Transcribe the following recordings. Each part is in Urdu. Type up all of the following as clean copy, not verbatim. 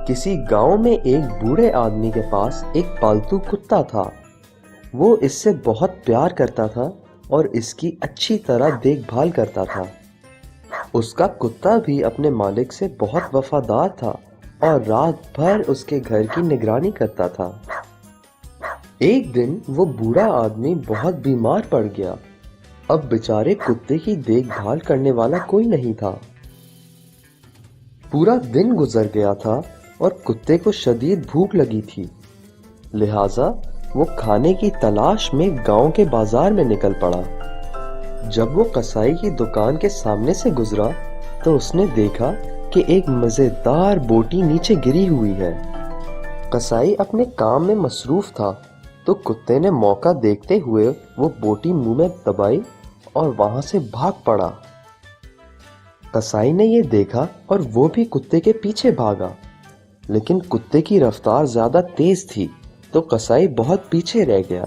کسی گاؤں میں ایک بوڑھے آدمی کے پاس ایک پالتو کتا تھا۔ وہ اس سے بہت پیار کرتا تھا اور اس کی اچھی طرح دیکھ بھال کرتا تھا۔ اس کا کتا بھی اپنے مالک سے بہت وفادار تھا اور رات بھر اس کے گھر کی نگرانی کرتا تھا۔ ایک دن وہ بوڑھا آدمی بہت بیمار پڑ گیا۔ اب بیچارے کتے کی دیکھ بھال کرنے والا کوئی نہیں تھا۔ پورا دن گزر گیا تھا اور کتے کو شدید بھوک لگی تھی، لہٰذا وہ کھانے کی تلاش میں گاؤں کے بازار میں نکل پڑا۔ جب وہ قصائی کی دکان کے سامنے سے گزرا تو اس نے دیکھا کہ ایک مزیدار بوٹی نیچے گری ہوئی ہے۔ قصائی اپنے کام میں مصروف تھا تو کتے نے موقع دیکھتے ہوئے وہ بوٹی منہ میں دبائی اور وہاں سے بھاگ پڑا۔ قصائی نے یہ دیکھا اور وہ بھی کتے کے پیچھے بھاگا، لیکن کتے کی رفتار زیادہ تیز تھی تو قصائی بہت پیچھے رہ گیا۔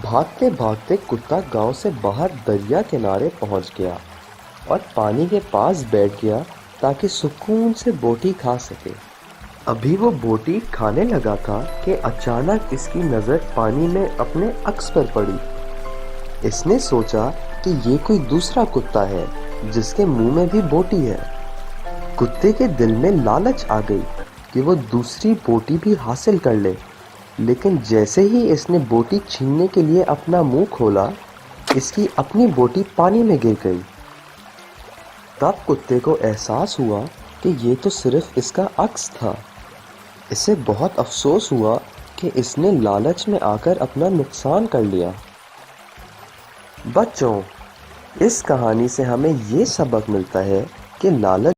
بھاگتے بھاگتے کتا گاؤں سے باہر دریا کنارے پہنچ گیا اور پانی کے پاس بیٹھ گیا تاکہ سکون سے بوٹی کھا سکے۔ ابھی وہ بوٹی کھانے لگا تھا کہ اچانک اس کی نظر پانی میں اپنے عکس پر پڑی۔ اس نے سوچا کہ یہ کوئی دوسرا کتا ہے جس کے منہ میں بھی بوٹی ہے۔ کتے کے دل میں لالچ آ گئی کہ وہ دوسری بوٹی بھی حاصل کر لے، لیکن جیسے ہی اس نے بوٹی چھیننے کے لیے اپنا منہ کھولا، اس کی اپنی بوٹی پانی میں گر گئی۔ تب کتے کو احساس ہوا کہ یہ تو صرف اس کا عکس تھا۔ اسے بہت افسوس ہوا کہ اس نے لالچ میں آ کر اپنا نقصان کر لیا۔ بچوں، اس کہانی سے ہمیں یہ سبق ملتا ہے کہ لالچ